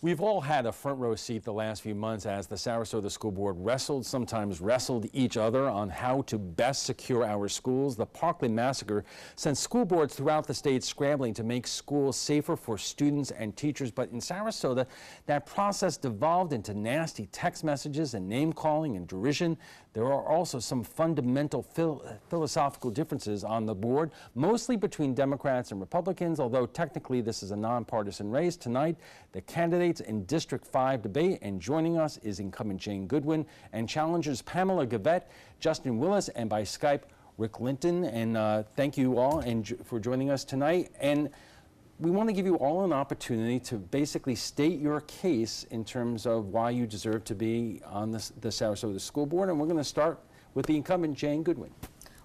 We've all had a front row seat the last few months as the Sarasota School Board wrestled, sometimes wrestled each other on how to best secure our schools. The Parkland massacre sent school boards throughout the state scrambling to make schools safer for students and teachers. But in Sarasota, that process devolved into nasty text messages and name-calling and derision. There are also some fundamental philosophical differences on the board, mostly between Democrats and Republicans, although technically this is a nonpartisan race. Tonight, the candidates in District 5 debate, and joining us is incumbent Jane Goodwin and challengers Pamela Gavette, Justin Willis, and by Skype, Rick Linton. And thank you all for joining us tonight. And we want to give you all an opportunity to basically state your case in terms of why you deserve to be on the Sarasota School Board. And we're going to start with the incumbent, Jane Goodwin.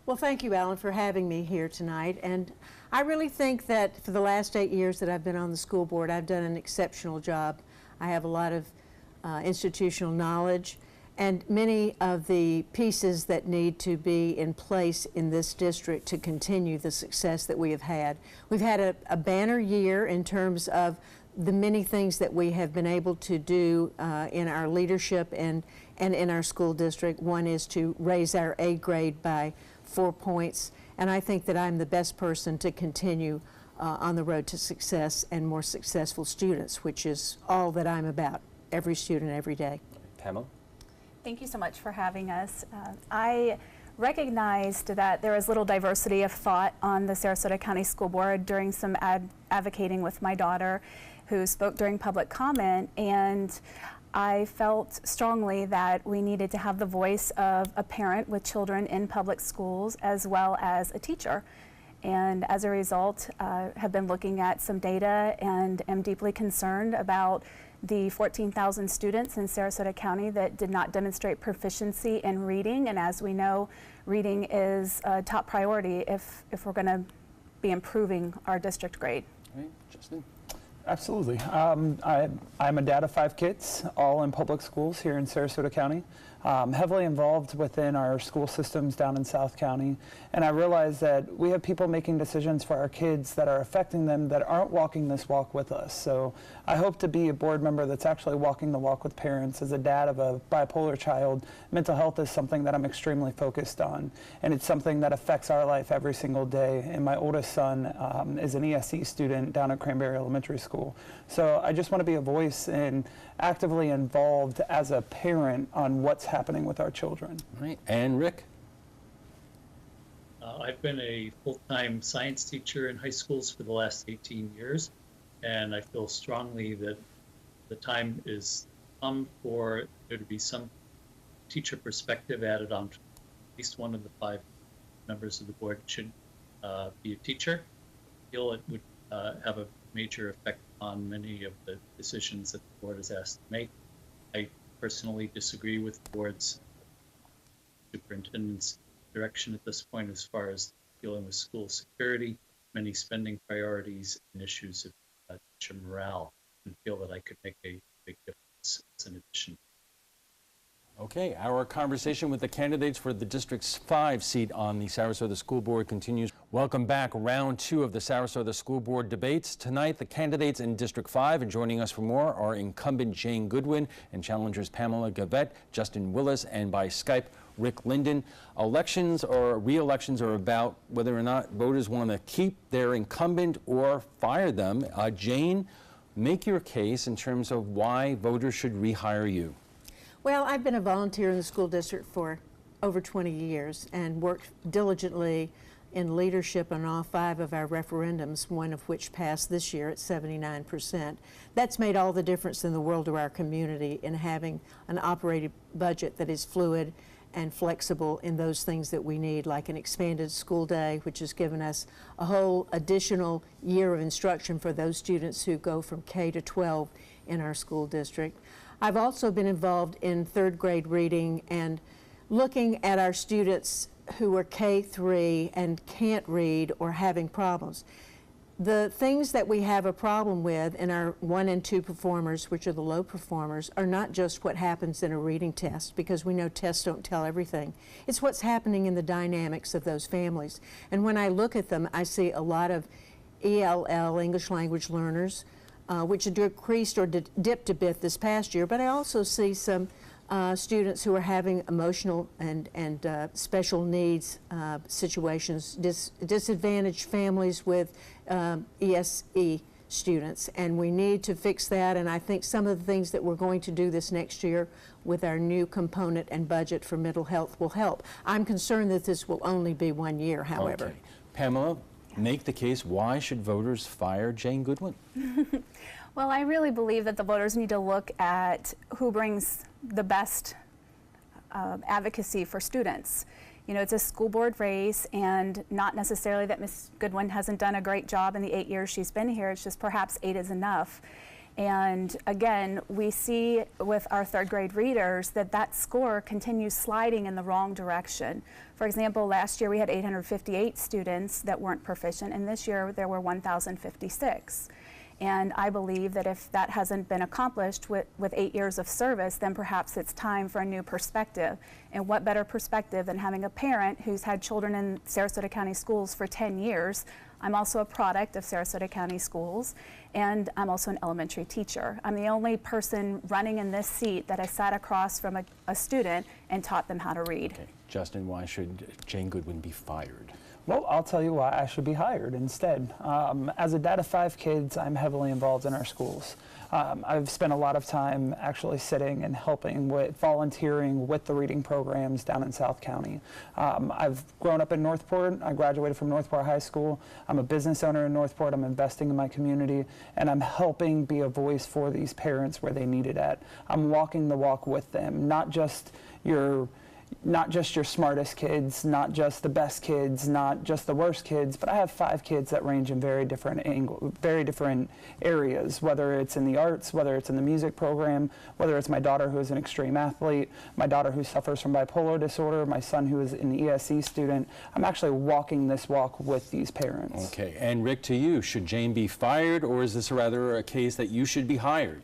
Well, thank you, Alan, for having me here tonight. And I really think that for the last 8 years that I've been on the school board, I've done an exceptional job. I have a lot of institutional knowledge, and many of the pieces that need to be in place in this district to continue the success that we have had. We've had a banner year in terms of the many things that we have been able to do in our leadership and in our school district. One is to raise our A grade by 4 points, and I think that I'm the best person to continue on the road to success and more successful students, which is all that I'm about, every student, every day. Pamela? Thank you so much for having us. I recognized that there is little diversity of thought on the Sarasota County School Board during some advocating with my daughter, who spoke during public comment, and I felt strongly that we needed to have the voice of a parent with children in public schools as well as a teacher. And as a result, have been looking at some data and am deeply concerned about the 14,000 students in Sarasota County that did not demonstrate proficiency in reading. And as we know, reading is a top priority if we're going to be improving our district grade. All right, Justin? Absolutely. I'm a dad of 5 kids, all in public schools here in Sarasota County. Heavily involved within our school systems down in South County, and I realize that we have people making decisions for our kids that are affecting them that aren't walking this walk with us. So I hope to be a board member that's actually walking the walk with parents. As a dad of a bipolar child, mental health is something that I'm extremely focused on, and it's something that affects our life every single day. And my oldest son is an ESE student down at Cranberry Elementary School. So I just want to be a voice and actively involved as a parent on what's happening with our children. Right. And Rick? I've been a full-time science teacher in high schools for the last 18 years, and I feel strongly that the time is come for there to be some teacher perspective added on. At least one of the 5 members of the board should be a teacher. I feel it would have a major effect on many of the decisions that the board is asked to make. I personally disagree with the board's superintendent's direction at this point as far as dealing with school security, many spending priorities, and issues of teacher morale, and feel that I could make a big difference as an addition. Okay, our conversation with the candidates for the District's 5 seat on the Sarasota School Board continues. Welcome back. Round 2 of the Sarasota School Board debates. Tonight, the candidates in District 5, and joining us for more are incumbent Jane Goodwin and challengers Pamela Gavette, Justin Willis, and by Skype, Rick Linden. Elections or re-elections are about whether or not voters want to keep their incumbent or fire them. Jane, make your case in terms of why voters should rehire you. Well, I've been a volunteer in the school district for over 20 years and worked diligently in leadership on all 5 of our referendums, one of which passed this year at 79%. That's made all the difference in the world to our community in having an operating budget that is fluid and flexible in those things that we need, like an expanded school day, which has given us a whole additional year of instruction for those students who go from K to 12 in our school district. I've also been involved in 3rd grade reading and looking at our students who are K-3 and can't read or having problems. The things that we have a problem with in our 1 and 2 performers, which are the low performers, are not just what happens in a reading test, because we know tests don't tell everything. It's what's happening in the dynamics of those families. And when I look at them, I see a lot of ELL, English language learners, which decreased or dipped a bit this past year, but I also see some students who are having emotional and special needs situations, disadvantaged families with ESE students, and we need to fix that. And I think some of the things that we're going to do this next year with our new component and budget for mental health will help. I'm concerned that this will only be 1 year, however. Okay. Pamela, make the case, why should voters fire Jane Goodwin? Well, I really believe that the voters need to look at who brings the best advocacy for students. You know, it's a school board race, and not necessarily that Ms. Goodwin hasn't done a great job in the 8 years she's been here. It's just perhaps 8 is enough. And again, we see with our 3rd grade readers that that score continues sliding in the wrong direction. For example, last year we had 858 students that weren't proficient, and this year there were 1,056. And I believe that if that hasn't been accomplished with 8 years of service, then perhaps it's time for a new perspective. And what better perspective than having a parent who's had children in Sarasota County schools for 10 years. I'm also a product of Sarasota County schools, and I'm also an elementary teacher. I'm the only person running in this seat that I sat across from a student and taught them how to read. Okay. Justin, why should Jane Goodwin be fired? Well, I'll tell you why I should be hired instead. As a dad of 5 kids, I'm heavily involved in our schools. I've spent a lot of time actually sitting and helping with volunteering with the reading programs down in South County. I've grown up in Northport. I graduated from Northport High School. I'm a business owner in Northport. I'm investing in my community, and I'm helping be a voice for these parents where they need it at. I'm walking the walk with them, not just your smartest kids, not just the best kids, not just the worst kids, but I have 5 kids that range in very different areas, whether it's in the arts, whether it's in the music program, whether it's my daughter who is an extreme athlete, my daughter who suffers from bipolar disorder, my son who is an ESE student. I'm actually walking this walk with these parents. Okay, and Rick, to you, should Jane be fired, or is this rather a case that you should be hired?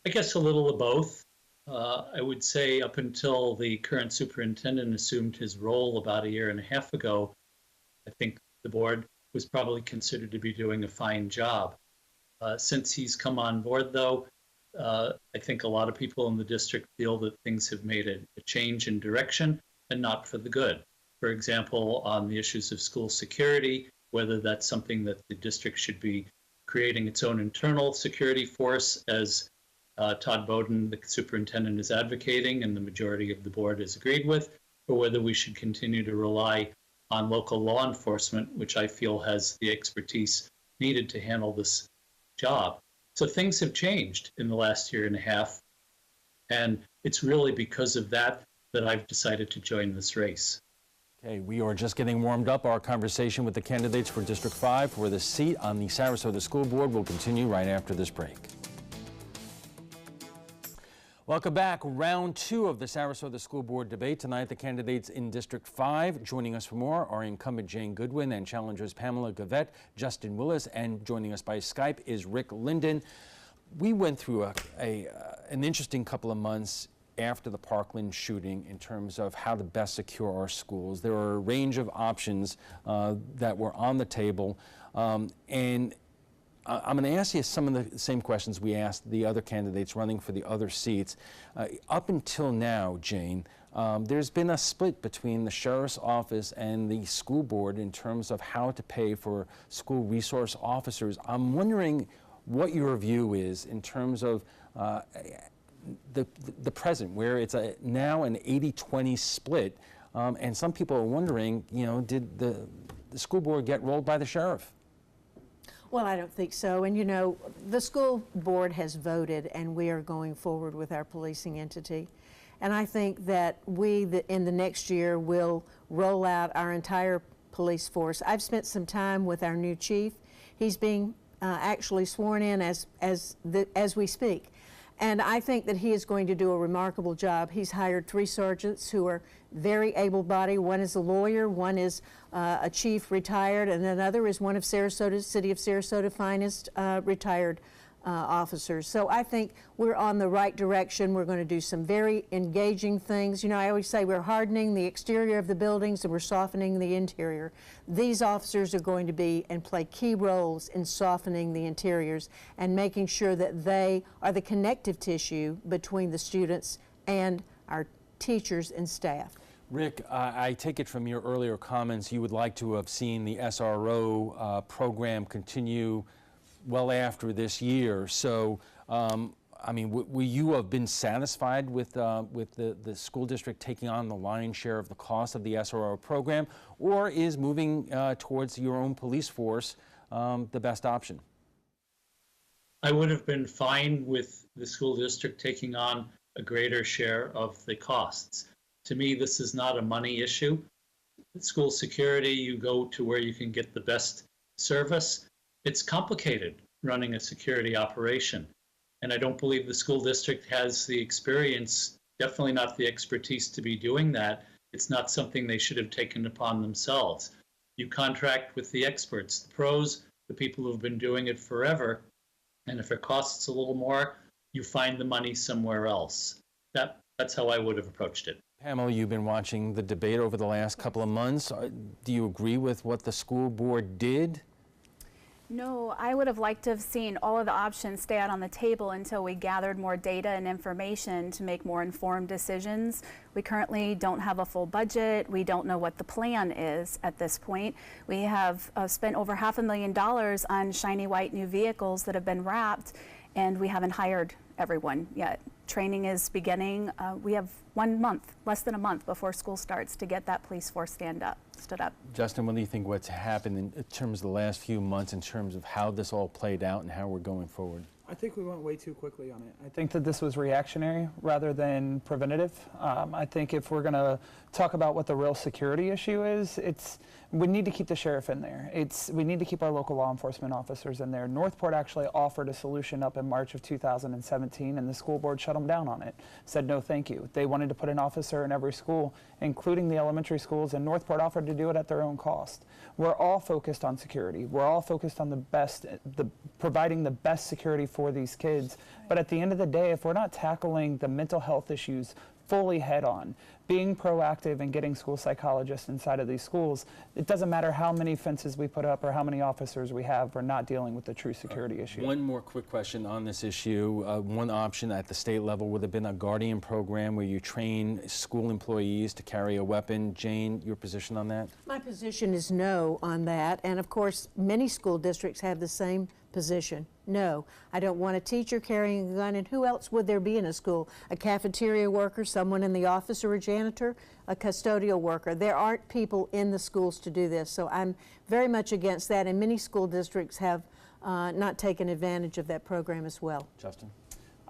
I guess a little of both. I would say up until the current superintendent assumed his role about 1.5 years ago, I think the board was probably considered to be doing a fine job. Since he's come on board, though, I think a lot of people in the district feel that things have made a change in direction and not for the good. For example, on the issues of school security, whether that's something that the district should be creating its own internal security force, as Todd Bowden, the superintendent, is advocating and the majority of the board has agreed with, or whether we should continue to rely on local law enforcement, which I feel has the expertise needed to handle this job. So things have changed in the last 1.5 years, and it's really because of that that I've decided to join this race. Okay, we are just getting warmed up. Our conversation with the candidates for District 5 for the seat on the Sarasota School Board will continue right after this break. Welcome back. Round 2 of the Sarasota School Board debate. Tonight, the candidates in District 5. Joining us for more are incumbent Jane Goodwin and challengers Pamela Gavette, Justin Willis, and joining us by Skype is Rick Linden. We went through an interesting couple of months after the Parkland shooting in terms of how to best secure our schools. There are a range of options that were on the table, and I'm going to ask you some of the same questions we asked the other candidates running for the other seats. Up until now, Jane, there's been a split between the sheriff's office and the school board in terms of how to pay for school resource officers. I'm wondering what your view is in terms of the present, where it's now an 80-20 split, and some people are wondering, you know, did the school board get rolled by the sheriff? Well, I don't think so. And you know, the school board has voted, and we are going forward with our policing entity. And I think that in the next year, will roll out our entire police force. I've spent some time with our new chief. He's being actually sworn in as we speak. And I think that he is going to do a remarkable job. He's hired 3 sergeants who are very able-bodied. One is a lawyer, one is a chief retired, and another is one of City of Sarasota finest retired officers. So I think we're on the right direction. We're going to do some very engaging things. You know, I always say we're hardening the exterior of the buildings and we're softening the interior. These officers are going to be and play key roles in softening the interiors and making sure that they are the connective tissue between the students and our teachers and staff. Rick, I take it from your earlier comments you would like to have seen the SRO program continue well after this year. So, I mean, will you have been satisfied with the school district taking on the lion's share of the cost of the SRO program, or is moving towards your own police force the best option? I would have been fine with the school district taking on a greater share of the costs. To me, this is not a money issue. School security, you go to where you can get the best service. It's complicated running a security operation. And I don't believe the school district has the experience, definitely not the expertise to be doing that. It's not something they should have taken upon themselves. You contract with the experts, the pros, the people who've been doing it forever. And if it costs a little more, you find the money somewhere else. That's how I would have approached it. Pamela, you've been watching the debate over the last couple of months. Do you agree with what the school board did? No, I would have liked to have seen all of the options stay out on the table until we gathered more data and information to make more informed decisions. We currently don't have a full budget. We don't know what the plan is at this point. We have spent over $500,000 on shiny white new vehicles that have been wrapped, and we haven't hired everyone yet. Training is beginning. We have 1 month, less than a month before school starts to get that police force stood up. Justin, what do you think what's happened in terms of the last few months in terms of how this all played out and how we're going forward? I think we went way too quickly on it. I think that this was reactionary rather than preventative. I think if we're going to talk about what the real security issue is, we need to keep the sheriff in there. We need to keep our local law enforcement officers in there. Northport actually offered a solution up in March of 2017, and the school board shut them down on it. Said no thank you. They wanted to put an officer in every school, including the elementary schools, and Northport offered to do it at their own cost. We're all focused on security. We're all focused on providing the best security for these kids. But at the end of the day, if we're not tackling the mental health issues fully head on, being proactive and getting school psychologists inside of these schools, it doesn't matter how many fences we put up or how many officers we have, we're not dealing with the true security issue. One more quick question on this issue. One option at the state level would have been a guardian program where you train school employees to carry a weapon. Jane, your position on that? My position is no on that, and of course, many school districts have the same position. No, I don't want a teacher carrying a gun, and who else would there be in a school? A cafeteria worker, someone in the office, or a janitor, a custodial worker. There aren't people in the schools to do this, so I'm very much against that, and many school districts have not taken advantage of that program as well. Justin?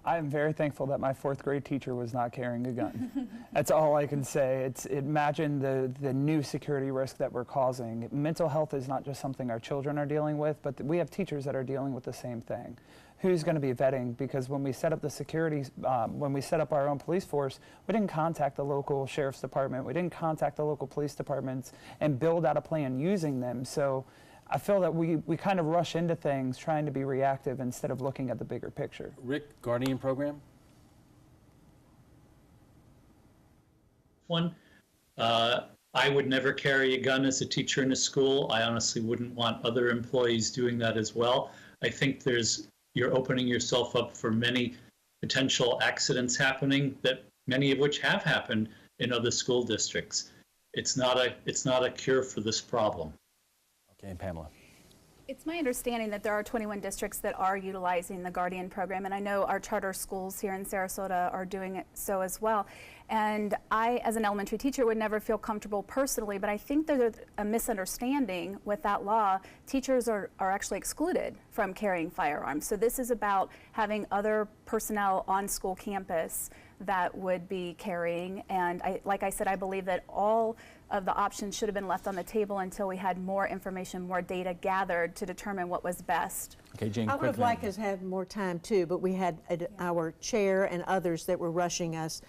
I'm very thankful that my 4th grade teacher was not carrying a gun. That's all I can say. Imagine the new security risk that we're causing. Mental health is not just something our children are dealing with, but we have teachers that are dealing with the same thing. Who's going to be vetting? Because when we set up the security, when we set up our own police force, we didn't contact the local sheriff's department. We didn't contact the local police departments and build out a plan using them. So I feel that we kind of rush into things trying to be reactive instead of looking at the bigger picture. Rick, guardian program? One, I would never carry a gun as a teacher in a school. I honestly wouldn't want other employees doing that as well. I think you're opening yourself up for many potential accidents happening, that many of which have happened in other school districts. It's not a cure for this problem. Okay, Pamela. It's my understanding that there are 21 districts that are utilizing the Guardian program, and I know our charter schools here in Sarasota are doing it so as well. And I, as an elementary teacher, would never feel comfortable personally, but I think there's a misunderstanding with that law. Teachers are actually excluded from carrying firearms. So this is about having other personnel on school campus that would be carrying. And like I said, I believe that all of the options should have been left on the table until we had more information, more data gathered to determine what was best. Okay, Jane, I would have liked us to have more time too, but we had our chair and others that were rushing us.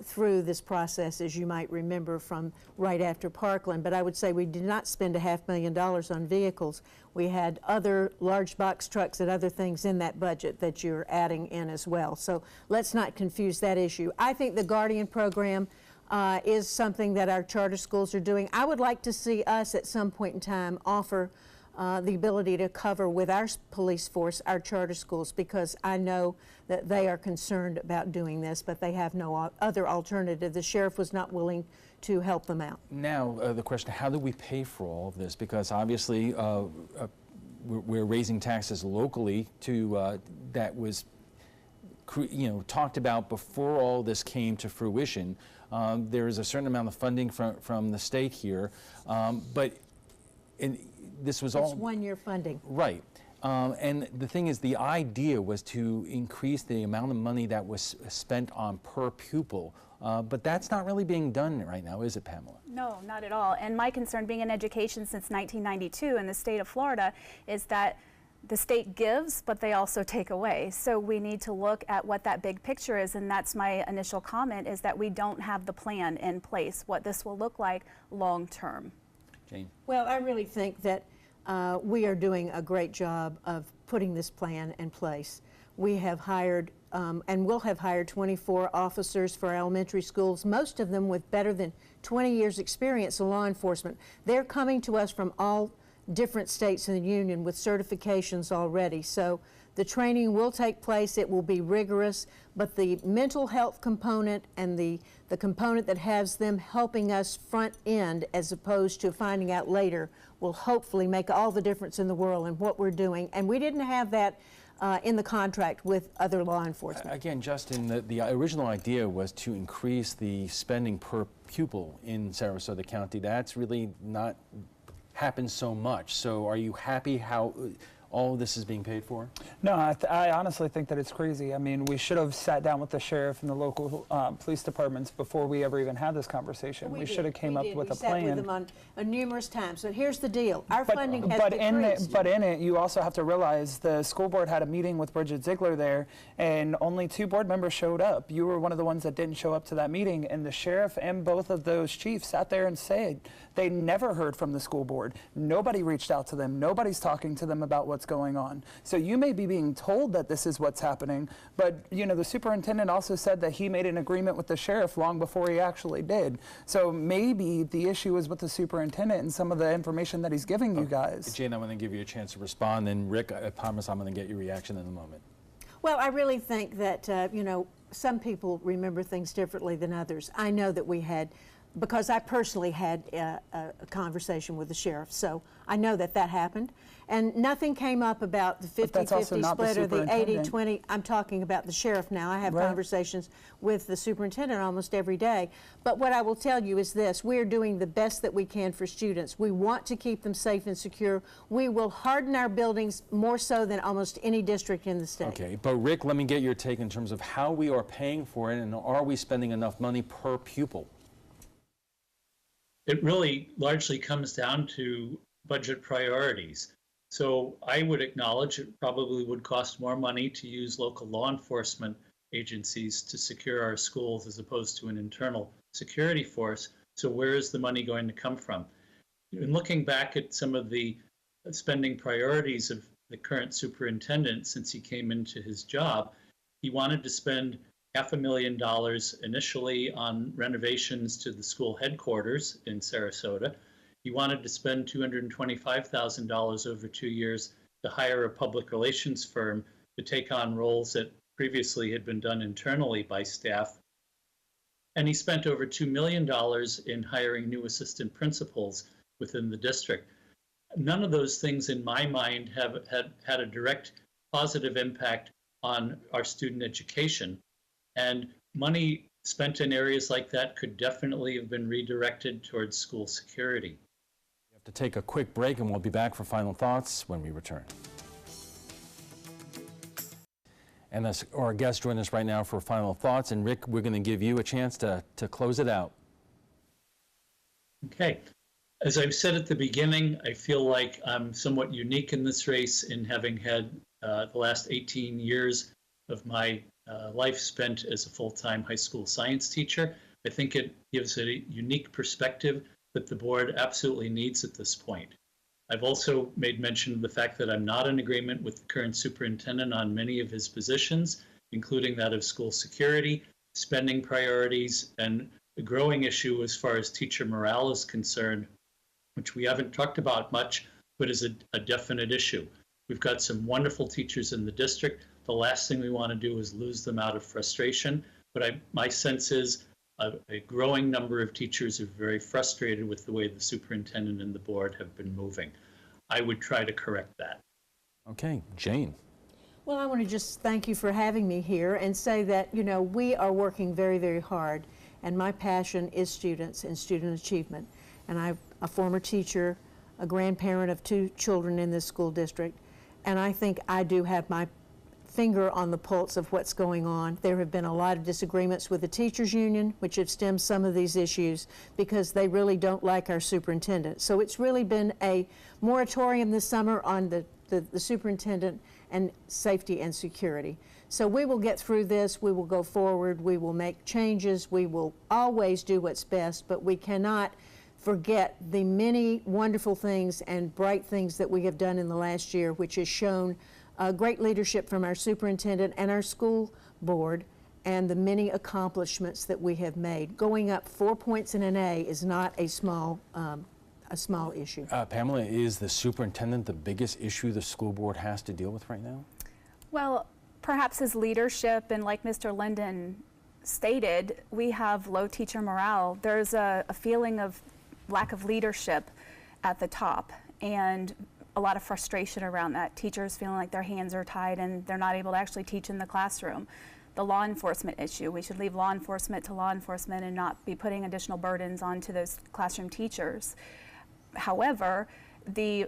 through this process, as you might remember from right after Parkland. But I would say we did not spend $500,000 on vehicles. We had other large box trucks and other things in that budget that you're adding in as well. So let's not confuse that issue. I think the Guardian program is something that our charter schools are doing. I would like to see us at some point in time offer the ability to cover with our police force our charter schools, because I know that they are concerned about doing this, but they have no other alternative. The sheriff was not willing to help them out. Now, the question, how do we pay for all of this? Because obviously we're raising taxes locally to, that was talked about before all this came to fruition. There is a certain amount of funding from the state here, but this was all... It's one-year funding. Right. And the thing is, the idea was to increase the amount of money that was spent on per pupil, but that's not really being done right now, is it, Pamela? No, not at all. And my concern, being in education since 1992 in the state of Florida, is that the state gives, but they also take away. So we need to look at what that big picture is, and that's my initial comment, is that we don't have the plan in place, what this will look like long term. Jane? Well, I really think that we are doing a great job of putting this plan in place. We have hired and will have hired 24 officers for elementary schools, most of them with better than 20 years experience in law enforcement. They're coming to us from all different states in the union with certifications already. So the training will take place. It will be rigorous, but the mental health component and the component that has them helping us front end as opposed to finding out later will hopefully make all the difference in the world in what we're doing. And we didn't have that in the contract with other law enforcement. Again, Justin, the original idea was to increase the spending per pupil in Sarasota County. That's really not happened so much. So are you happy how all of this is being paid for? No, I honestly think that it's crazy. I mean, we should have sat down with the sheriff and the local police departments before we ever even had this conversation. We should have came up with a plan. We sat with them on numerous times. But here's the deal: our funding has decreased. But in it, you also have to realize the school board had a meeting with Bridget Ziegler there, and only 2 board members showed up. You were one of the ones that didn't show up to that meeting, and the sheriff and both of those chiefs sat there and said they never heard from the school board. Nobody reached out to them. Nobody's talking to them about what's going on. So you may be being told that this is what's happening, but the superintendent also said that he made an agreement with the sheriff long before he actually did. So maybe the issue is with the superintendent and some of the information that he's giving you guys. Jane, I'm going to give you a chance to respond, and Rick, I promise I'm going to get your reaction in a moment. Well, I really think that, some people remember things differently than others. I know that we had, because I personally had a conversation with the sheriff, so I know that happened. And nothing came up about the 50-50 split or the 80-20. I'm talking about the sheriff now. I have conversations with the superintendent almost every day. But what I will tell you is this: we are doing the best that we can for students. We want to keep them safe and secure. We will harden our buildings more so than almost any district in the state. Okay, but Rick, let me get your take in terms of how we are paying for it, and are we spending enough money per pupil? It really largely comes down to budget priorities. So I would acknowledge it probably would cost more money to use local law enforcement agencies to secure our schools as opposed to an internal security force. So where is the money going to come from? In looking back at some of the spending priorities of the current superintendent since he came into his job, he wanted to spend $500,000 initially on renovations to the school headquarters in Sarasota. He wanted to spend $225,000 over 2 years to hire a public relations firm to take on roles that previously had been done internally by staff. And he spent over $2 million in hiring new assistant principals within the district. None of those things, in my mind, have had a direct positive impact on our student education. And money spent in areas like that could definitely have been redirected towards school security. We have to take a quick break, and we'll be back for final thoughts when we return. And our guests join us right now for final thoughts. And Rick, we're going to give you a chance to close it out. Okay. As I've said at the beginning, I feel like I'm somewhat unique in this race in having had the last 18 years of my life spent as a full-time high school science teacher. I think it gives a unique perspective that the board absolutely needs at this point. I've also made mention of the fact that I'm not in agreement with the current superintendent on many of his positions, including that of school security, spending priorities, and the growing issue as far as teacher morale is concerned, which we haven't talked about much, but is a definite issue. We've got some wonderful teachers in the district. The last thing we want to do is lose them out of frustration. But my sense is a growing number of teachers are very frustrated with the way the superintendent and the board have been moving. I would try to correct that. Okay, Jane. Well, I want to just thank you for having me here and say that, you know, we are working very, very hard, and my passion is students and student achievement. And I'm a former teacher, a grandparent of 2 children in this school district, and I think I do have my finger on the pulse of what's going on. There have been a lot of disagreements with the teachers union, which have stemmed some of these issues because they really don't like our superintendent. So it's really been a moratorium this summer on the superintendent and safety and security. So we will get through this, we will go forward, we will make changes, we will always do what's best, but we cannot forget the many wonderful things and bright things that we have done in the last year, which has shown great leadership from our superintendent and our school board, and the many accomplishments that we have made. Going up 4 points in an A is not a small issue. Pamela, is the superintendent the biggest issue the school board has to deal with right now? Well, perhaps his leadership, and like Mr. Linden stated, we have low teacher morale. There's a feeling of lack of leadership at the top, and a lot of frustration around that. Teachers feeling like their hands are tied and they're not able to actually teach in the classroom. The law enforcement issue, we should leave law enforcement to law enforcement and not be putting additional burdens onto those classroom teachers. However, the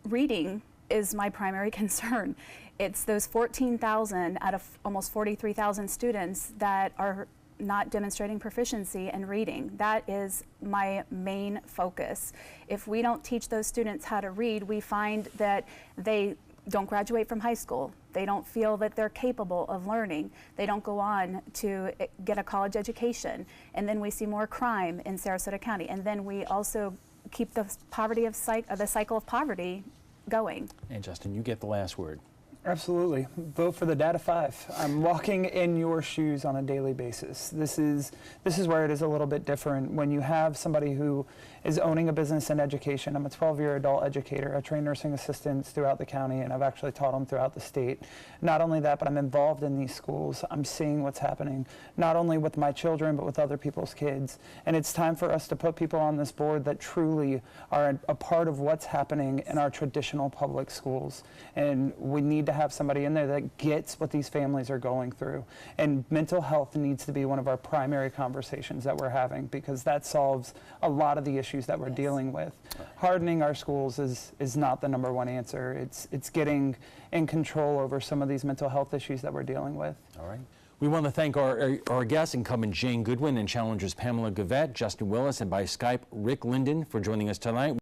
reading is my primary concern. It's those 14,000 out of almost 43,000 students that are not demonstrating proficiency in reading. That is my main focus. If we don't teach those students how to read, we find that they don't graduate from high school. They don't feel that they're capable of learning. They don't go on to get a college education. And then we see more crime in Sarasota County. And then we also keep the poverty of the cycle of poverty going. And Justin, you get the last word. Absolutely. Vote for the Data 5. I'm walking in your shoes on a daily basis. This is where it is a little bit different. When you have somebody who is owning a business in education, I'm a 12-year adult educator. I train nursing assistants throughout the county, and I've actually taught them throughout the state. Not only that, but I'm involved in these schools. I'm seeing what's happening, not only with my children, but with other people's kids. And it's time for us to put people on this board that truly are a part of what's happening in our traditional public schools. And we need to have somebody in there that gets what these families are going through. And mental health needs to be one of our primary conversations that we're having, because that solves a lot of the issues that we're dealing with. Hardening our schools is not the #1 answer. It's getting in control over some of these mental health issues that we're dealing with. All right. We want to thank our guests, incumbent Jane Goodwin and challengers Pamela Gavette, Justin Willis, and by Skype, Rick Linden, for joining us tonight.